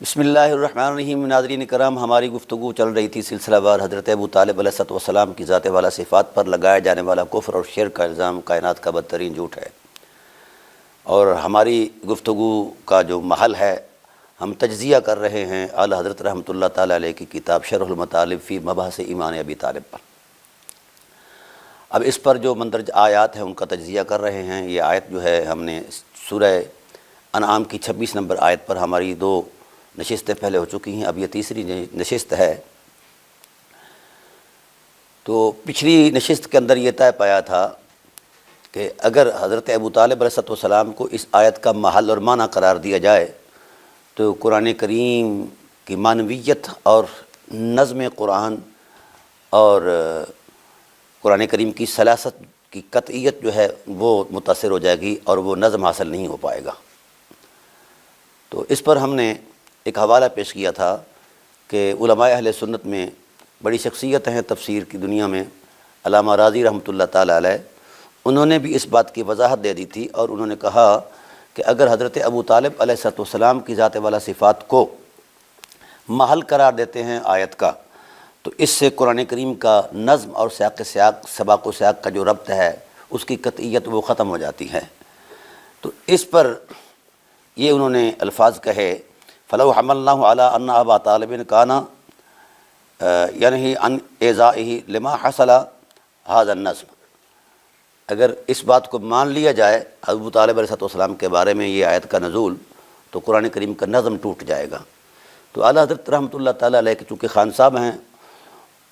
بسم اللہ الرحمن الرحیم۔ ناظرین کرام، ہماری گفتگو چل رہی تھی سلسلہ وار حضرت ابو طالب علیہ السلام کی ذات والا صفات پر لگایا جانے والا کفر اور شرک کا الزام کائنات کا بدترین جھوٹ ہے، اور ہماری گفتگو کا جو محل ہے، ہم تجزیہ کر رہے ہیں اعلی حضرت رحمۃ اللہ تعالیٰ علیہ کی کتاب شرح المطالب فی مباحث ایمان ابی طالب پر۔ اب اس پر جو مندرج آیات ہیں ان کا تجزیہ کر رہے ہیں۔ یہ آیت جو ہے، ہم نے سورہ انعام کی 26 نمبر آیت پر ہماری 2 نشستیں پہلے ہو چکی ہیں، اب یہ تیسری نشست ہے۔ تو پچھلی نشست کے اندر یہ طے پایا تھا کہ اگر حضرت ابو طالب علیہ السلام کو اس آیت کا محل اور معنی قرار دیا جائے تو قرآن کریم کی معنویت اور نظم قرآن اور قرآن کریم کی سلاست کی قطعیت جو ہے وہ متاثر ہو جائے گی اور وہ نظم حاصل نہیں ہو پائے گا۔ تو اس پر ہم نے ایک حوالہ پیش کیا تھا کہ علماء اہل سنت میں بڑی شخصیت ہیں تفسیر کی دنیا میں، علامہ راضی رحمۃ اللہ تعالیٰ علیہ، انہوں نے بھی اس بات کی وضاحت دے دی تھی، اور انہوں نے کہا کہ اگر حضرت ابو طالب علیہ السلام کی ذات والا صفات کو محل قرار دیتے ہیں آیت کا، تو اس سے قرآن کریم کا نظم اور سباق و سیاق کا جو ربط ہے اس کی قطعیت وہ ختم ہو جاتی ہے۔ تو اس پر یہ انہوں نے الفاظ کہے، فَلَوْ حَمَلْنَاهُ عَلَىٰ أَنَّ أَبَا طَالِبٍ كَانَ يَنْهِي عَنْ إِيذَائِهِ لِمَا حَصَلَ هَذَا النَّظْمُ، اگر اس بات کو مان لیا جائے ابو طالب علیہ السلام کے بارے میں یہ آیت کا نزول، تو قرآن کریم کا نظم ٹوٹ جائے گا۔ تو اعلیٰ حضرت رحمۃ اللہ تعالیٰ علیہ کے چونکہ خان صاحب ہیں،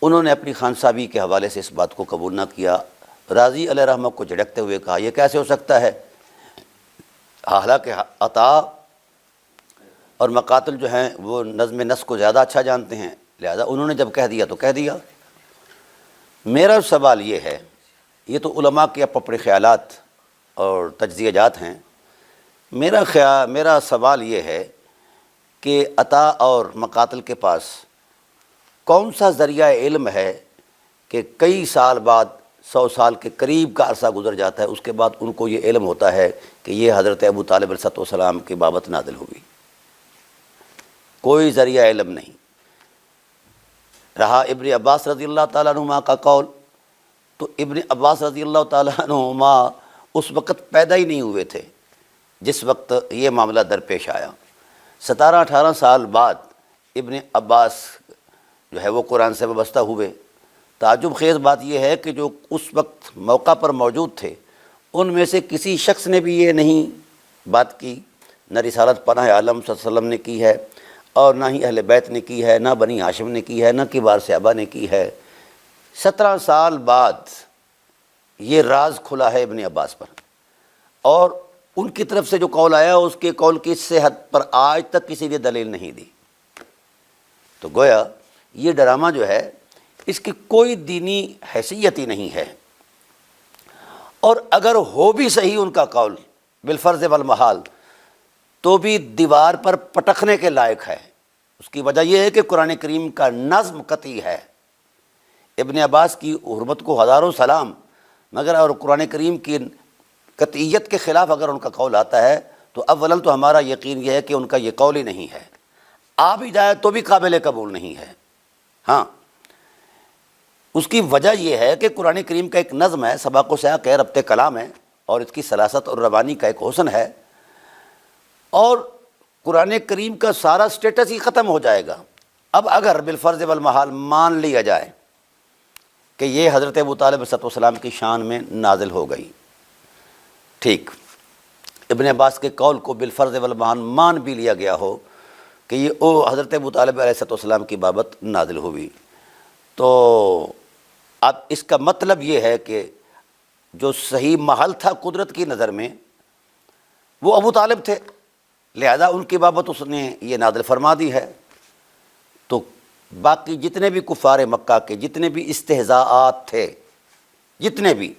انہوں نے اپنی خان صاحبی کے حوالے سے اس بات کو قبول نہ کیا۔ راضی علیہ رحمہ کو جھڑکتے ہوئے کہا یہ کیسے ہو سکتا ہے، حالانکہ عطا اور مقاتل جو ہیں وہ نظم نسق کو زیادہ اچھا جانتے ہیں، لہذا انہوں نے جب کہہ دیا تو کہہ دیا۔ میرا سوال یہ ہے، یہ تو علماء کے اپنے خیالات اور تجزیہ جات ہیں، میرا سوال یہ ہے کہ عطا اور مقاتل کے پاس کون سا ذریعہ علم ہے کہ کئی سال بعد، 100 سال کے قریب کا عرصہ گزر جاتا ہے، اس کے بعد ان کو یہ علم ہوتا ہے کہ یہ حضرت ابو طالب علیہ السلام کی بابت نازل ہوئی؟ کوئی ذریعہ علم نہیں رہا۔ ابن عباس رضی اللہ تعالیٰ عنہما کا قول، تو ابن عباس رضی اللہ تعالیٰ عنہما اس وقت پیدا ہی نہیں ہوئے تھے جس وقت یہ معاملہ درپیش آیا۔ 17-18 سال بعد ابن عباس جو ہے وہ قرآن سے وابستہ ہوئے۔ تعجب خیز بات یہ ہے کہ جو اس وقت موقع پر موجود تھے ان میں سے کسی شخص نے بھی یہ نہیں بات کی، نہ رسالت پناہ عالم صلی اللہ علیہ وسلم نے کی ہے، اور نہ ہی اہل بیت نے کی ہے، نہ بنی ہاشم نے کی ہے، نہ کبار صحابہ نے کی ہے۔ 17 سال بعد یہ راز کھلا ہے ابن عباس پر، اور ان کی طرف سے جو قول آیا اس کے قول کی صحت پر آج تک کسی نے دلیل نہیں دی۔ تو گویا یہ ڈرامہ جو ہے اس کی کوئی دینی حیثیت ہی نہیں ہے، اور اگر ہو بھی صحیح ان کا قول بالفرض والمحال تو بھی دیوار پر پٹکنے کے لائق ہے۔ اس کی وجہ یہ ہے کہ قرآن کریم کا نظم قطعی ہے۔ ابن عباس کی حرمت کو ہزاروں سلام، مگر اور قرآن کریم کی قطعیت کے خلاف اگر ان کا قول آتا ہے تو اولاً تو ہمارا یقین یہ ہے کہ ان کا یہ قول ہی نہیں ہے، آ بھی جائے تو بھی قابل قبول نہیں ہے۔ ہاں، اس کی وجہ یہ ہے کہ قرآن کریم کا ایک نظم ہے، سباق و سیاق ہے، ربط کلام ہے، اور اس کی سلاست اور روانی کا ایک حسن ہے، اور قرآن کریم کا سارا سٹیٹس ہی ختم ہو جائے گا۔ اب اگر بالفرض والمحال مان لیا جائے کہ یہ حضرت ابو طالب علیہ السلام کی شان میں نازل ہو گئی، ٹھیک، ابن عباس کے قول کو بالفرض والمحال مان بھی لیا گیا ہو کہ یہ حضرت ابو طالب علیہ السلام کی بابت نازل ہوئی، تو اب اس کا مطلب یہ ہے کہ جو صحیح محل تھا قدرت کی نظر میں وہ ابو طالب تھے، لہذا ان کی بابت اس نے یہ نازل فرما دی ہے۔ تو باقی جتنے بھی کفار مکہ کے جتنے بھی استہزاءات تھے، جتنے بھی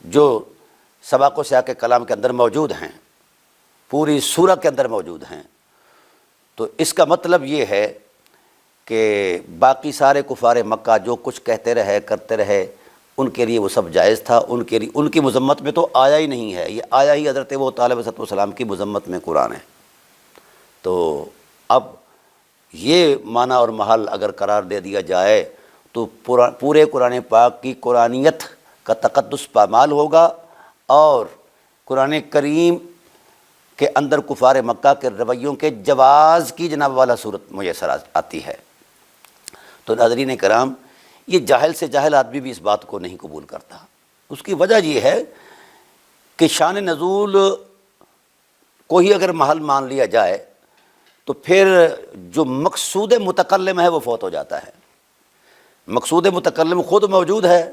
جو سباق و سیاق کے کلام کے اندر موجود ہیں، پوری سورہ کے اندر موجود ہیں، تو اس کا مطلب یہ ہے کہ باقی سارے کفار مکہ جو کچھ کہتے رہے کرتے رہے ان کے لیے وہ سب جائز تھا، ان کے لیے ان کی مذمت میں تو آیا ہی نہیں ہے، یہ آیا ہی حضرت ابو طالب علیہ السلام کی مذمت میں قرآن ہے۔ تو اب یہ معنی اور محل اگر قرار دے دیا جائے تو پورے قرآن پاک کی قرآنیت کا تقدس پامال ہوگا، اور قرآن کریم کے اندر کفار مکہ کے رویوں کے جواز کی جناب والا صورت میسر آتی ہے۔ تو ناظرین کرام، یہ جاہل سے جاہل آدمی بھی اس بات کو نہیں قبول کرتا۔ اس کی وجہ یہ ہے کہ شان نزول کو ہی اگر محل مان لیا جائے تو پھر جو مقصود متکلم ہے وہ فوت ہو جاتا ہے۔ مقصود متکلم خود موجود ہے،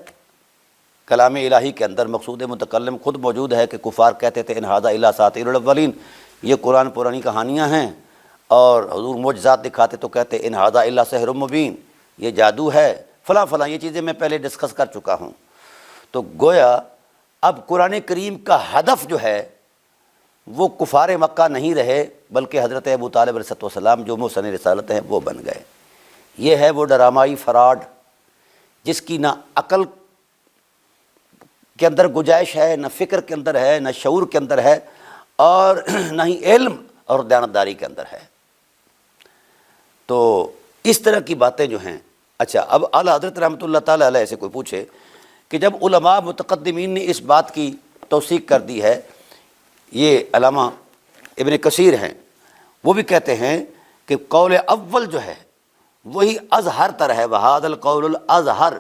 کلام الہی کے اندر مقصود متکلم خود موجود ہے کہ کفار کہتے تھے ان ھذا الا اساطیر الاولین، یہ قرآن پرانی کہانیاں ہیں، اور حضور معجزات دکھاتے تو کہتے ان ھذا الا سحر مبین، یہ جادو ہے، فلاں فلاں، یہ چیزیں میں پہلے ڈسکس کر چکا ہوں۔ تو گویا اب قرآن کریم کا ہدف جو ہے وہ کفار مکہ نہیں رہے، بلکہ حضرت ابو طالب علیہ السلام جو محسن رسالت ہیں وہ بن گئے۔ یہ ہے وہ ڈرامائی فراڈ جس کی نہ عقل کے اندر گنجائش ہے، نہ فکر کے اندر ہے، نہ شعور کے اندر ہے، اور نہ ہی علم اور دیانتداری کے اندر ہے۔ تو اس طرح کی باتیں جو ہیں، اچھا اب اعلیٰ حضرت رحمۃ اللہ تعالیٰ علیہ سے کوئی پوچھے کہ جب علماء متقدمین نے اس بات کی توثیق کر دی ہے، یہ علامہ ابن کثیر ہیں، وہ بھی کہتے ہیں کہ قول اول جو ہے وہی اظہر تر ہے، وہذا القول الازہر،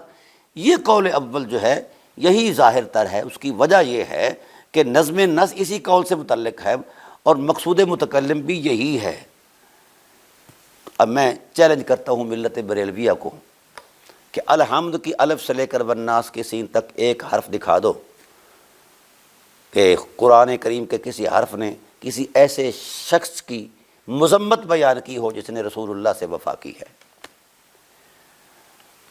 یہ قول اول جو ہے یہی ظاہر تر ہے۔ اس کی وجہ یہ ہے کہ نظم نص اسی قول سے متعلق ہے اور مقصود متکلم بھی یہی ہے۔ اب میں چیلنج کرتا ہوں ملت بریلویہ کو کہ الحمد کی الف سے لے کر والناس کے سین تک ایک حرف دکھا دو کہ قرآن کریم کے کسی حرف نے کسی ایسے شخص کی مذمت بیان کی ہو جس نے رسول اللہ سے وفا کی ہے۔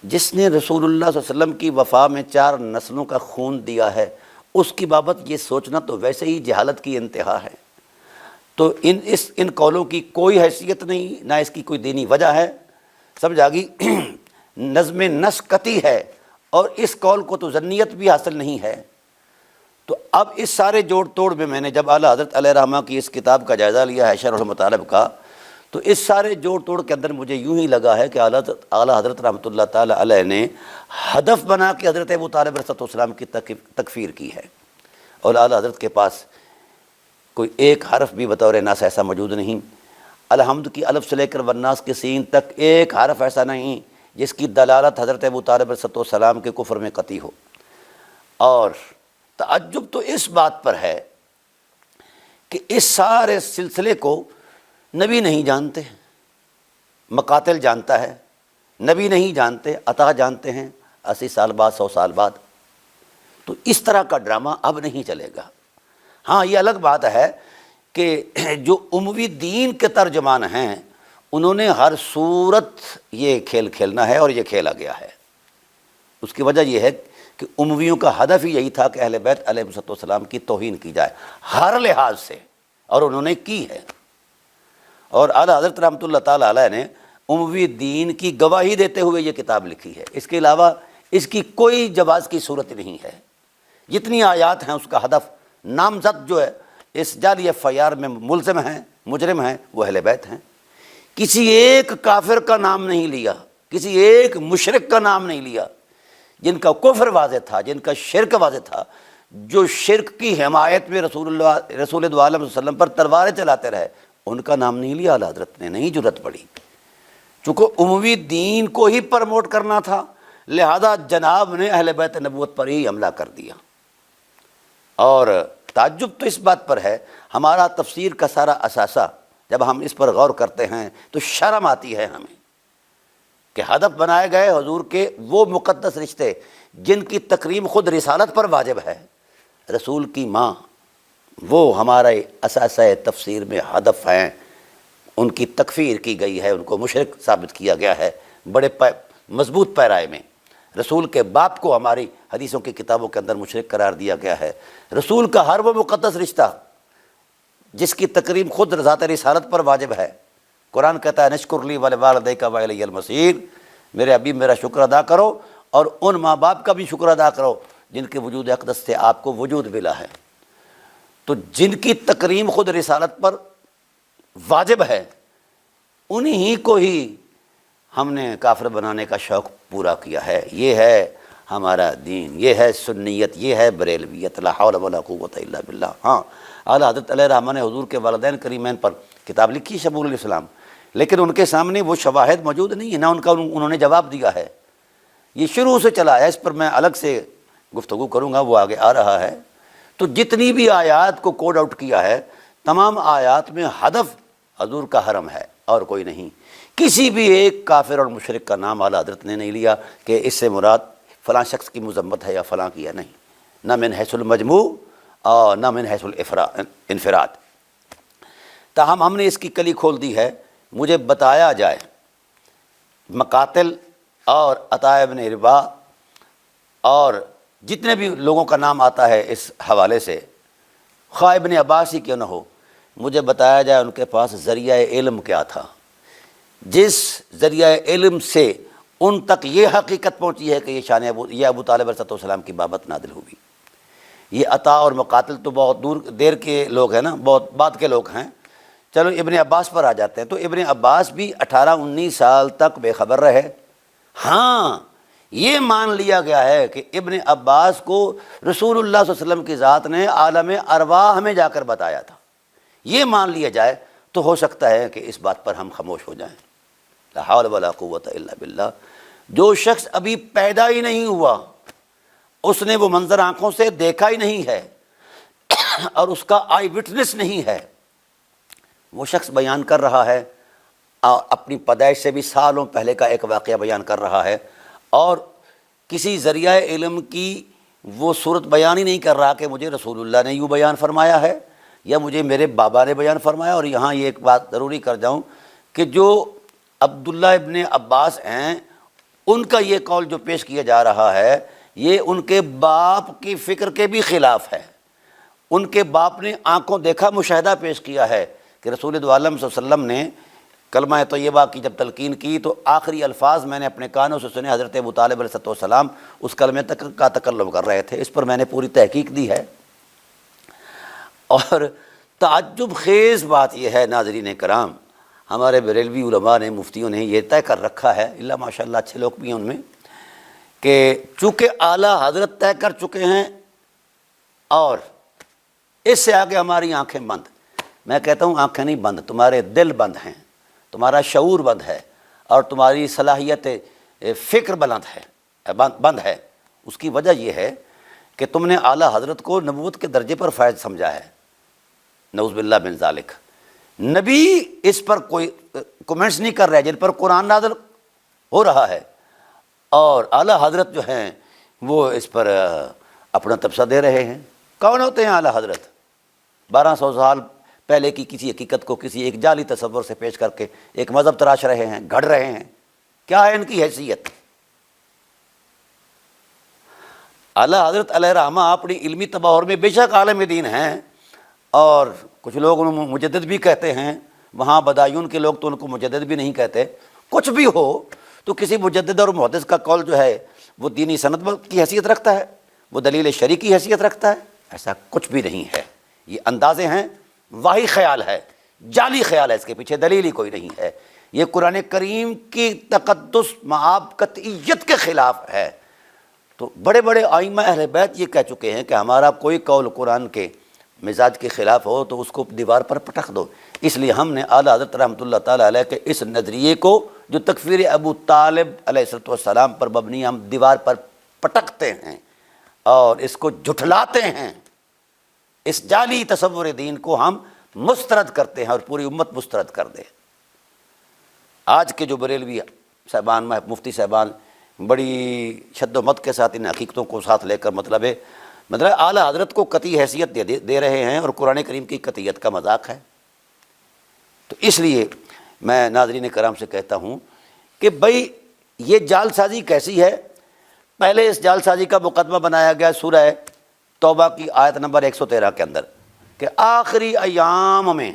جس نے رسول اللہ صلی اللہ علیہ وسلم کی وفا میں 4 نسلوں کا خون دیا ہے، اس کی بابت یہ سوچنا تو ویسے ہی جہالت کی انتہا ہے۔ تو ان قولوں کی کوئی حیثیت نہیں، نہ اس کی کوئی دینی وجہ ہے، سمجھ آ گئی۔ نظم نص قطعی ہے، اور اس قول کو تو ظنیت بھی حاصل نہیں ہے۔ تو اب اس سارے جوڑ توڑ میں نے جب اعلیٰ حضرت علیہ رحمہ کی اس کتاب کا جائزہ لیا ہے شرح المطالب کا، تو اس سارے جوڑ توڑ کے اندر مجھے یوں ہی لگا ہے کہ اعلیٰ حضرت رحمۃ اللہ تعالیٰ علیہ نے ہدف بنا کے حضرت ابو طالب علیہ السلام کی تکفیر کی ہے، اور اعلیٰ حضرت کے پاس کوئی ایک حرف بھی بطور نص ایسا موجود نہیں۔ الحمد کی الف سے لے کر والناس کے سین تک ایک حرف ایسا نہیں جس کی دلالت حضرت ابو طالب علیہ السلام کے کفر میں قطعی ہو۔ اور تعجب تو اس بات پر ہے کہ اس سارے سلسلے کو نبی نہیں جانتے، مقاتل جانتا ہے، نبی نہیں جانتے، عطا جانتے ہیں 80 سال بعد 100 سال بعد۔ تو اس طرح کا ڈرامہ اب نہیں چلے گا۔ ہاں یہ الگ بات ہے کہ جو اموی دین کے ترجمان ہیں انہوں نے ہر صورت یہ کھیل کھیلنا ہے، اور یہ کھیلا گیا ہے۔ اس کی وجہ یہ ہے کہ امویوں کا ہدف ہی یہی تھا کہ اہل بیت علیہ السلام کی توہین کی جائے ہر لحاظ سے، اور انہوں نے کی ہے۔ اور اعلیٰ حضرت رحمۃ اللہ تعالیٰ علیہ نے اموی دین کی گواہی دیتے ہوئے یہ کتاب لکھی ہے۔ اس کے علاوہ اس کی کوئی جواز کی صورت نہیں ہے۔ جتنی آیات ہیں اس کا ہدف نامزد جو ہے اس جعلی FIR میں ملزم ہیں، مجرم ہیں، وہ اہل بیت ہیں۔ کسی ایک کافر کا نام نہیں لیا، کسی ایک مشرک کا نام نہیں لیا، جن کا کفر واضح تھا، جن کا شرک واضح تھا، جو شرک کی حمایت میں رسول دو عالم صلی اللہ علیہ وسلم پر تلواریں چلاتے رہے، ان کا نام نہیں لیا اعلیٰ حضرت نے، نہیں جرت پڑی۔ چونکہ عمومی دین کو ہی پرموٹ کرنا تھا، لہذا جناب نے اہل بیت نبوت پر ہی حملہ کر دیا۔ اور تعجب تو اس بات پر ہے، ہمارا تفسیر کا سارا اثاثہ جب ہم اس پر غور کرتے ہیں تو شرم آتی ہے ہمیں کہ ہدف بنائے گئے حضور کے وہ مقدس رشتے جن کی تکریم خود رسالت پر واجب ہے، رسول کی ماں، وہ ہمارے اثاثہ تفسیر میں ہدف ہیں، ان کی تکفیر کی گئی ہے، ان کو مشرک ثابت کیا گیا ہے بڑے مضبوط پیرائے میں۔ رسول کے باپ کو ہماری حدیثوں کی کتابوں کے اندر مشرک قرار دیا گیا ہے۔ رسول کا ہر وہ مقدس رشتہ جس کی تکریم خود ذات رسالت پر واجب ہے، قرآن کہتا ہے نشکر لی ولوالدیک والی المصیر، میرے ابھی میرا شکر ادا کرو اور ان ماں باپ کا بھی شکر ادا کرو جن کے وجود اقدس سے آپ کو وجود ملا ہے۔ تو جن کی تکریم خود رسالت پر واجب ہے، انہی کو ہی ہم نے کافر بنانے کا شوق پورا کیا ہے۔ یہ ہے ہمارا دین، یہ ہے سنیت، یہ ہے بریلویت، لا حول ولا قوت الا باللہ۔ ہاں، اعلیٰ حضرت علیہ الرحمہ نے حضور کے والدین کریمین پر کتاب لکھی شمول الاسلام، لیکن ان کے سامنے وہ شواہد موجود نہیں ہیں، نہ انہوں نے جواب دیا ہے۔ یہ شروع سے چلا ہے، اس پر میں الگ سے گفتگو کروں گا، وہ آگے آ رہا ہے۔ تو جتنی بھی آیات کو کوڈ آؤٹ کیا ہے، تمام آیات میں ہدف حضور کا حرم ہے اور کوئی نہیں۔ کسی بھی ایک کافر اور مشرک کا نام اعلیٰ حضرت نے نہیں لیا کہ اس سے مراد فلاں شخص کی مذمت ہے یا فلاں کی ہے، نہیں، نہ من حیث المجموع اور نہ من حیث الانفراد۔ تاہم ہم نے اس کی کلی کھول دی ہے۔ مجھے بتایا جائے مقاتل اور عطاء ابن ربا اور جتنے بھی لوگوں کا نام آتا ہے اس حوالے سے، خواہ ابن عباس ہی کیوں نہ ہو، مجھے بتایا جائے ان کے پاس ذریعہ علم کیا تھا، جس ذریعہ علم سے ان تک یہ حقیقت پہنچی ہے کہ یہ شان ابو طالب علیہ السلام کی بابت نازل ہوئی۔ یہ عطا اور مقاتل تو بہت دیر کے لوگ ہیں نا، بہت بعد کے لوگ ہیں۔ چلو ابن عباس پر آ جاتے ہیں، تو ابن عباس بھی 18-19 سال تک بے خبر رہے۔ ہاں، یہ مان لیا گیا ہے کہ ابن عباس کو رسول اللہ صلی اللہ علیہ وسلم کی ذات نے عالم ارواح میں جا کر بتایا تھا۔ یہ مان لیا جائے تو ہو سکتا ہے کہ اس بات پر ہم خاموش ہو جائیں۔ لا حول ولا قوت الا باللہ۔ جو شخص ابھی پیدا ہی نہیں ہوا، اس نے وہ منظر آنکھوں سے دیکھا ہی نہیں ہے اور اس کا آئی وٹنس نہیں ہے، وہ شخص بیان کر رہا ہے اور اپنی پیدائش سے بھی سالوں پہلے کا ایک واقعہ بیان کر رہا ہے، اور کسی ذریعہ علم کی وہ صورت بیان ہی نہیں کر رہا کہ مجھے رسول اللہ نے یوں بیان فرمایا ہے یا مجھے میرے بابا نے بیان فرمایا۔ اور یہاں یہ ایک بات ضروری کر جاؤں کہ جو عبداللہ ابن عباس ہیں، ان کا یہ قول جو پیش کیا جا رہا ہے، یہ ان کے باپ کی فکر کے بھی خلاف ہے۔ ان کے باپ نے آنکھوں دیکھا مشاہدہ پیش کیا ہے کہ رسول دو عالم صلی اللہ علیہ وسلم نے کلمہ طیبہ کی جب تلقین کی تو آخری الفاظ میں نے اپنے کانوں سے سنے، حضرت ابو طالب علیہ السلام اس کلمے کا تکلم کر رہے تھے۔ اس پر میں نے پوری تحقیق دی ہے، اور تعجب خیز بات یہ ہے ناظرین کرام، ہمارے بریلوی علماء نے، مفتیوں نے یہ طے کر رکھا ہے، اللہ ماشاء اللہ اچھے لوگ بھی ہیں ان میں، کہ چونکہ اعلیٰ حضرت طے کر چکے ہیں اور اس سے آگے ہماری آنکھیں بند۔ میں کہتا ہوں آنکھیں نہیں بند، تمہارے دل بند ہیں، تمہارا شعور بند ہے، اور تمہاری صلاحیت فکر بند ہے۔ اس کی وجہ یہ ہے کہ تم نے اعلیٰ حضرت کو نبوت کے درجے پر فائز سمجھا ہے، نعوذ باللہ من ذالک۔ نبی اس پر کوئی کومنٹس نہیں کر رہے جن پر قرآن نازل ہو رہا ہے، اور اعلیٰ حضرت جو ہیں وہ اس پر اپنا تبصرہ دے رہے ہیں۔ کون ہوتے ہیں اعلیٰ حضرت؟ 1200 سال پہلے کی کسی حقیقت کو کسی ایک جعلی تصور سے پیش کر کے ایک مذہب تراش رہے ہیں، گھڑ رہے ہیں۔ کیا ہے ان کی حیثیت؟ اعلیٰ حضرت علیہ الرحمہ اپنی علمی تباہر میں بے شک عالم دین ہیں، اور کچھ لوگ ان کو مجدد بھی کہتے ہیں، وہاں بدایون کے لوگ تو ان کو مجدد بھی نہیں کہتے۔ کچھ بھی ہو تو کسی مجدد اور محدث کا قول جو ہے وہ دینی سند کی حیثیت رکھتا ہے، وہ دلیل شرعی کی حیثیت رکھتا ہے؟ ایسا کچھ بھی نہیں ہے، یہ اندازے ہیں، واہی خیال ہے، جعلی خیال ہے، اس کے پیچھے دلیل ہی کوئی نہیں ہے۔ یہ قرآن کریم کی تقدس معاب قطعیت کے خلاف ہے۔ تو بڑے بڑے ائمہ اہل بیت یہ کہہ چکے ہیں کہ ہمارا کوئی قول قرآن کے مزاج کے خلاف ہو تو اس کو دیوار پر پٹک دو۔ اس لیے ہم نے اعلیٰ حضرت رحمۃ اللہ تعالیٰ علیہ کے اس نظریے کو جو تکفیر ابو طالب علیہ السلام پر مبنی، ہم دیوار پر پٹکتے ہیں اور اس کو جھٹلاتے ہیں۔ اس جعلی تصور دین کو ہم مسترد کرتے ہیں اور پوری امت مسترد کر دے۔ آج کے جو بریلوی صاحبان، مفتی صاحبان بڑی شد و مت کے ساتھ ان حقیقتوں کو ساتھ لے کر مطلب اعلیٰ حضرت کو قطعی حیثیت دے رہے ہیں، اور قرآن کریم کی قطعیت کا مذاق ہے۔ تو اس لیے میں ناظرین کرام سے کہتا ہوں کہ بھائی یہ جال سازی کیسی ہے؟ پہلے اس جال سازی کا مقدمہ بنایا گیا سورہ توبہ کی آیت نمبر 113 کے اندر، کہ آخری ایام میں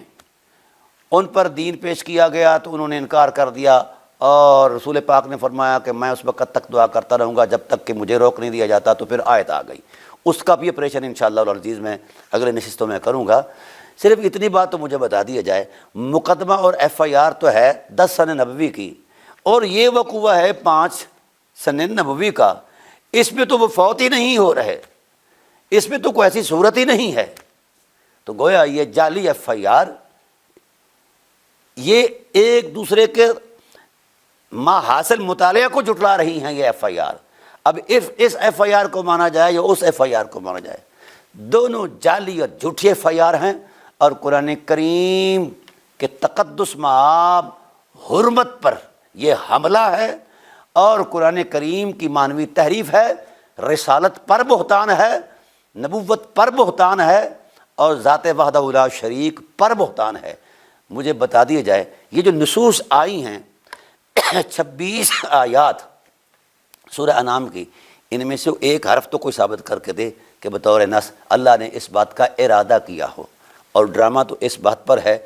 ان پر دین پیش کیا گیا تو انہوں نے انکار کر دیا، اور رسول پاک نے فرمایا کہ میں اس وقت تک دعا کرتا رہوں گا جب تک کہ مجھے روک نہیں دیا جاتا۔ تو پھر آیت آ گئی، اس کا بھی آپریشن انشاءاللہ العزیز میں اگلے نشستوں میں کروں گا صرف اتنی بات تو مجھے بتا دیا جائے، مقدمہ اور ایف آئی آر تو ہے 10 سن نبوی کی، اور یہ وقوع ہے 5 سن نبوی کا، اس میں تو وہ فوت ہی نہیں ہو رہے، اس میں تو کوئی ایسی صورت ہی نہیں ہے۔ تو گویا یہ جعلی ایف آئی آر، یہ ایک دوسرے کے ما حاصل مطالعہ کو جھٹلا رہی ہیں یہ ایف آئی آر۔ اب اس ایف آئی آر کو مانا جائے یا اس ایف آئی آر کو مانا جائے، دونوں جعلی اور جھوٹی ایف آئی آر ہیں، اور قرآن کریم کے تقدس مآب حرمت پر یہ حملہ ہے، اور قرآن کریم کی معنوی تحریف ہے، رسالت پر بہتان ہے، نبوت پر بہتان ہے، اور ذات وحدہ لا شریک پر بہتان ہے۔ مجھے بتا دیا جائے یہ جو نصوص آئی ہیں 26 آیات سورہ انعام کی، ان میں سے ایک حرف تو کوئی ثابت کر کے دے کہ بطور نص اللہ نے اس بات کا ارادہ کیا ہو۔ اور ڈرامہ تو اس بات پر ہے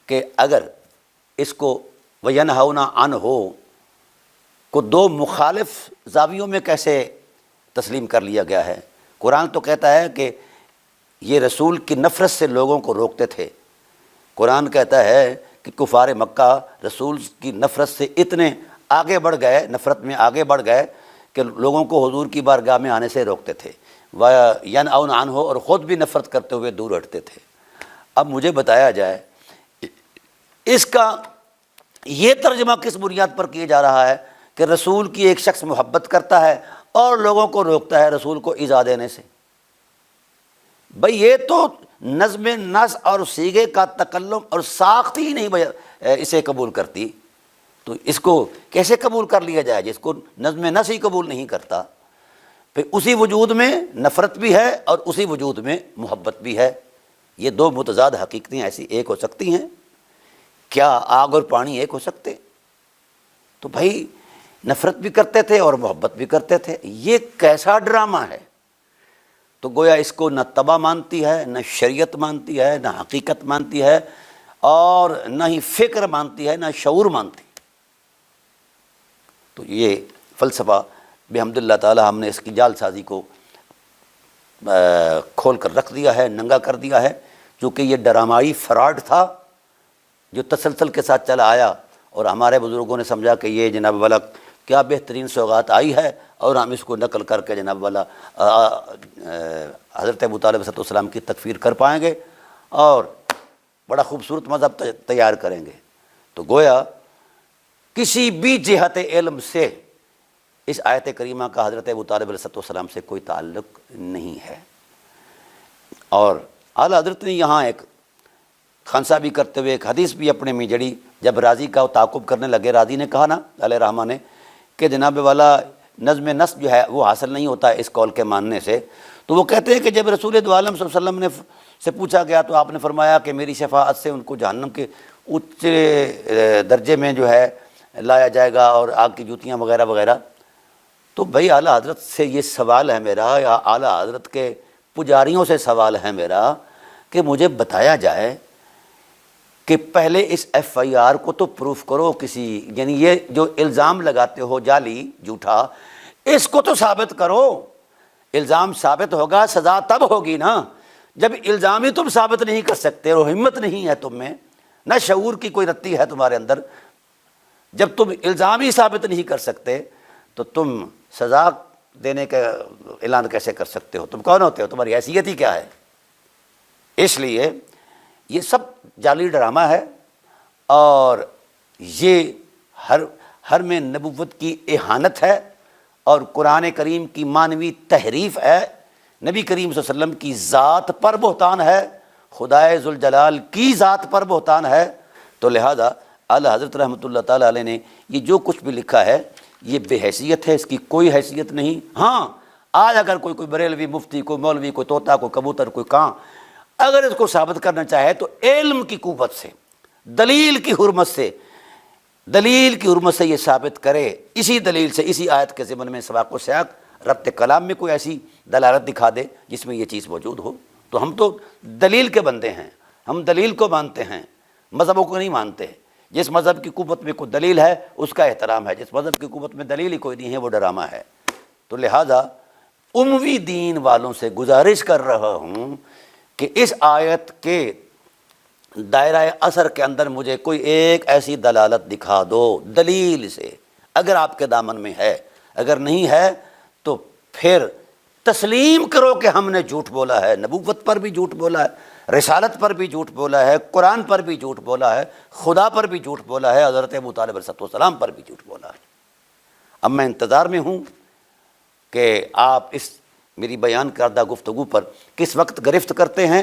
کہ اگر اس کو وَيَنْهَوْنَ عَنْهُ کو دو مخالف زاویوں میں کیسے تسلیم کر لیا گیا ہے۔ قرآن تو کہتا ہے کہ یہ رسول کی نفرت سے لوگوں کو روکتے تھے، قرآن کہتا ہے کہ کفار مکہ رسول کی نفرت سے اتنے آگے بڑھ گئے، نفرت میں آگے بڑھ گئے کہ لوگوں کو حضور کی بارگاہ میں آنے سے روکتے تھے، وَيَنْهَوْنَ عَنْهُ، اور خود بھی نفرت کرتے ہوئے دور ہٹتے تھے۔ اب مجھے بتایا جائے اس کا یہ ترجمہ کس بنیاد پر کیا جا رہا ہے کہ رسول کی ایک شخص محبت کرتا ہے اور لوگوں کو روکتا ہے رسول کو ایذا دینے سے؟ بھئی یہ تو نظم نص اور صیغے کا تکلم اور ساخت ہی نہیں اسے قبول کرتی، تو اس کو کیسے قبول کر لیا جائے جس کو نظم نص ہی قبول نہیں کرتا؟ پھر اسی وجود میں نفرت بھی ہے اور اسی وجود میں محبت بھی ہے، یہ دو متضاد حقیقتیں ایسی ایک ہو سکتی ہیں؟ کیا آگ اور پانی ایک ہو سکتے؟ تو بھائی نفرت بھی کرتے تھے اور محبت بھی کرتے تھے، یہ کیسا ڈرامہ ہے؟ تو گویا اس کو نہ طبع مانتی ہے، نہ شریعت مانتی ہے، نہ حقیقت مانتی ہے، اور نہ ہی فکر مانتی ہے، نہ شعور مانتی۔ تو یہ فلسفہ بحمد اللہ تعالی ہم نے اس کی جال سازی کو کھول کر رکھ دیا ہے، ننگا کر دیا ہے، چونکہ یہ ڈرامائی فراڈ تھا جو تسلسل کے ساتھ چلا آیا، اور ہمارے بزرگوں نے سمجھا کہ یہ جناب والا کیا بہترین سوغات آئی ہے، اور ہم اس کو نقل کر کے جناب والا حضرت ابو طالب علیہ السلام کی تکفیر کر پائیں گے اور بڑا خوبصورت مذہب تیار کریں گے۔ تو گویا کسی بھی جہت علم سے اس آیت کریمہ کا حضرت ابو طالب علیہ السلام سے کوئی تعلق نہیں ہے۔ اور اعلیٰ حضرت نے یہاں ایک خنثی بھی کرتے ہوئے ایک حدیث بھی اپنے میں جڑی، جب راضی کا تعاقب کرنے لگے، راضی نے کہا نا علیہ رحمہ نے کہ جناب والا نظم نسق جو ہے وہ حاصل نہیں ہوتا اس قول کے ماننے سے، تو وہ کہتے ہیں کہ جب رسول دو عالم صلی اللہ علیہ وسلم نے سے پوچھا گیا تو آپ نے فرمایا کہ میری شفاعت سے ان کو جہنم کے اونچے درجے میں جو ہے لایا جائے گا اور آگ کی جوتیاں وغیرہ وغیرہ۔ تو بھائی اعلیٰ حضرت سے یہ سوال ہے میرا، یا اعلیٰ حضرت کے پجاریوں سے سوال ہے میرا، کہ مجھے بتایا جائے کہ پہلے اس ایف آئی آر کو تو پروف کرو کسی، یعنی یہ جو الزام لگاتے ہو جعلی جھوٹا، اس کو تو ثابت کرو۔ الزام ثابت ہوگا، سزا تب ہوگی نا جب الزام ہی تم ثابت نہیں کر سکتے، اور ہمت نہیں ہے تم میں، نہ شعور کی کوئی رتی ہے تمہارے اندر۔ جب تم الزام ہی ثابت نہیں کر سکتے تو تم سزا دینے کا اعلان کیسے کر سکتے ہو؟ تم کون ہوتے ہو؟ تمہاری حیثیت ہی کیا ہے؟ اس لیے یہ سب جعلی ڈرامہ ہے، اور یہ ہر میں نبوت کی اہانت ہے، اور قرآن کریم کی معنوی تحریف ہے، نبی کریم صلی اللہ علیہ وسلم کی ذات پر بہتان ہے، خدائے ذوالجلال کی ذات پر بہتان ہے۔ تو لہذا اعلیٰ حضرت رحمۃ اللہ تعالیٰ علیہ نے یہ جو کچھ بھی لکھا ہے یہ بے حیثیت ہے، اس کی کوئی حیثیت نہیں۔ ہاں آج اگر کوئی بریلوی مفتی، کوئی مولوی، کوئی طوطا، کوئی کبوتر، کوئی کاں اگر اس کو ثابت کرنا چاہے تو علم کی قوت سے، دلیل کی حرمت سے یہ ثابت کرے، اسی دلیل سے، اسی آیت کے ضمن میں سواق و سیاق ربط کلام میں کوئی ایسی دلالت دکھا دے جس میں یہ چیز موجود ہو۔ تو ہم تو دلیل کے بندے ہیں، ہم دلیل کو مانتے ہیں، مذہبوں کو نہیں مانتے۔ جس مذہب کی قوت میں کوئی دلیل ہے اس کا احترام ہے، جس مذہب کی قوت میں دلیل ہی کوئی نہیں ہے وہ ڈرامہ ہے۔ تو لہذا اموی دین والوں سے گزارش کر رہا ہوں کہ اس آیت کے دائرہ اثر کے اندر مجھے کوئی ایک ایسی دلالت دکھا دو دلیل سے، اگر آپ کے دامن میں ہے، اگر نہیں ہے تو پھر تسلیم کرو کہ ہم نے جھوٹ بولا ہے، نبوت پر بھی جھوٹ بولا ہے، رسالت پر بھی جھوٹ بولا ہے، قرآن پر بھی جھوٹ بولا ہے، خدا پر بھی جھوٹ بولا ہے، حضرت ابو طالب علیہ السلام پر بھی جھوٹ بولا ہے۔ اب میں انتظار میں ہوں کہ آپ اس میری بیان کردہ گفتگو پر کس وقت گرفت کرتے ہیں،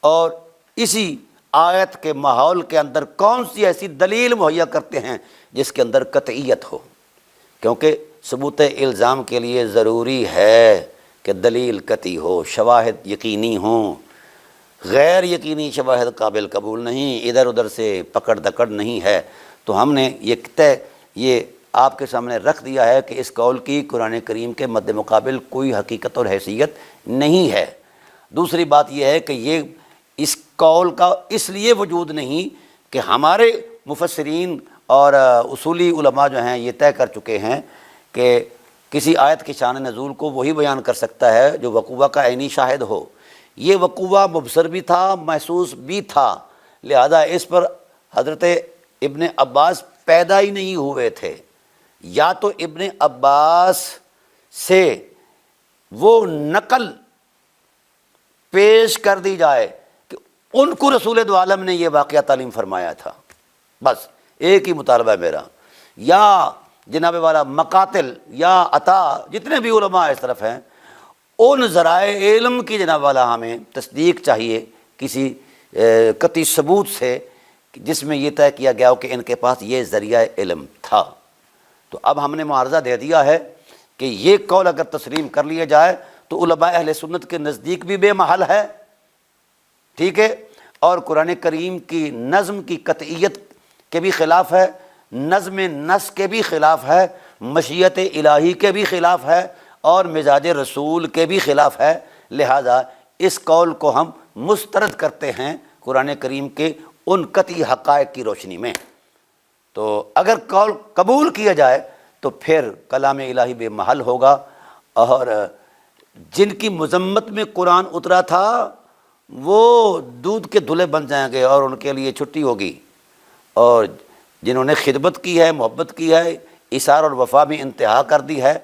اور اسی آیت کے ماحول کے اندر کون سی ایسی دلیل مہیا کرتے ہیں جس کے اندر قطعیت ہو، کیونکہ ثبوت الزام کے لیے ضروری ہے کہ دلیل قطعی ہو، شواہد یقینی ہوں، غیر یقینی شواہد قابل قبول نہیں، ادھر ادھر سے پکڑ دکڑ نہیں ہے۔ تو ہم نے یہ آپ کے سامنے رکھ دیا ہے کہ اس قول کی قرآن کریم کے مد مقابل کوئی حقیقت اور حیثیت نہیں ہے۔ دوسری بات یہ ہے کہ یہ اس قول کا اس لیے وجود نہیں کہ ہمارے مفسرین اور اصولی علماء جو ہیں یہ طے کر چکے ہیں کہ کسی آیت کی شان نزول کو وہی بیان کر سکتا ہے جو وقوع کا عینی شاہد ہو۔ یہ وقوع مبصر بھی تھا، محسوس بھی تھا، لہذا اس پر حضرت ابن عباس پیدا ہی نہیں ہوئے تھے۔ یا تو ابن عباس سے وہ نقل پیش کر دی جائے کہ ان کو رسول دو عالم نے یہ واقعہ تعلیم فرمایا تھا، بس ایک ہی مطالبہ ہے میرا، یا جناب والا مقاتل یا عطا جتنے بھی علماء اس طرف ہیں ان ذرائع علم کی جناب والا ہمیں تصدیق چاہیے کسی قطعی ثبوت سے جس میں یہ طے کیا گیا ہو کہ ان کے پاس یہ ذریعہ علم تھا۔ تو اب ہم نے معارضہ دے دیا ہے کہ یہ قول اگر تسلیم کر لیا جائے تو علماء اہل سنت کے نزدیک بھی بے محل ہے، ٹھیک ہے، اور قرآن کریم کی نظم کی قطعیت کے بھی خلاف ہے، نظم نص کے بھی خلاف ہے، مشیت الہی کے بھی خلاف ہے، اور مزاج رسول کے بھی خلاف ہے۔ لہذا اس قول کو ہم مسترد کرتے ہیں قرآن کریم کے ان قطعی حقائق کی روشنی میں۔ تو اگر قول قبول کیا جائے تو پھر کلام الہی بے محل ہوگا، اور جن کی مذمت میں قرآن اترا تھا وہ دودھ کے دھلے بن جائیں گے اور ان کے لیے چھٹی ہوگی، اور جنہوں نے خدمت کی ہے، محبت کی ہے، ایثار اور وفا میں انتہا کر دی ہے،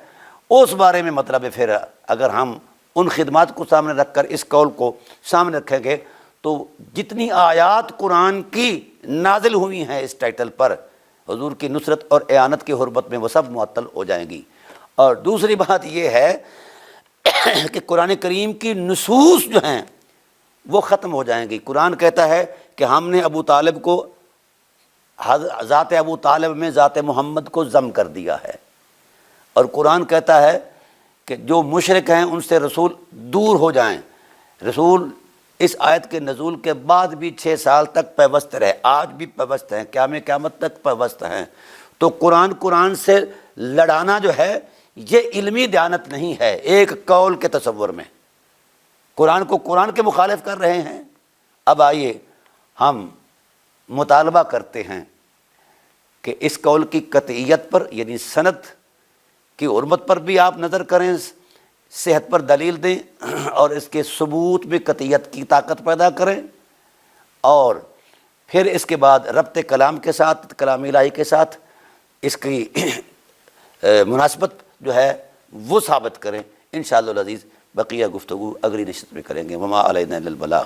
اس بارے میں مطلب ہے پھر اگر ہم ان خدمات کو سامنے رکھ کر اس قول کو سامنے رکھیں گے تو جتنی آیات قرآن کی نازل ہوئی ہیں اس ٹائٹل پر حضور کی نصرت اور اعانت کی حرمت میں، وہ سب معطل ہو جائیں گی۔ اور دوسری بات یہ ہے کہ قرآن کریم کی نصوص جو ہیں وہ ختم ہو جائیں گی۔ قرآن کہتا ہے کہ ہم نے ابو طالب کو، ذات ابو طالب میں ذات محمد کو ضم کر دیا ہے، اور قرآن کہتا ہے کہ جو مشرک ہیں ان سے رسول دور ہو جائیں۔ رسول اس آیت کے نزول کے بعد بھی 6 سال تک پیوست رہے، آج بھی پیوست ہیں، قیامت تک پیوست ہیں۔ تو قرآن سے لڑانا جو ہے یہ علمی دیانت نہیں ہے، ایک قول کے تصور میں قرآن کو قرآن کے مخالف کر رہے ہیں۔ اب آئیے ہم مطالبہ کرتے ہیں کہ اس قول کی قطعیت پر، یعنی سند کی حرمت پر بھی آپ نظر کریں، صحت پر دلیل دیں، اور اس کے ثبوت میں قطعیت کی طاقت پیدا کریں، اور پھر اس کے بعد ربط کلام کے ساتھ، کلام الہی کے ساتھ اس کی مناسبت جو ہے وہ ثابت کریں۔ انشاءاللہ العزیز بقیہ گفتگو اگلی نشست میں کریں گے۔ وما علینا الا البلاغ۔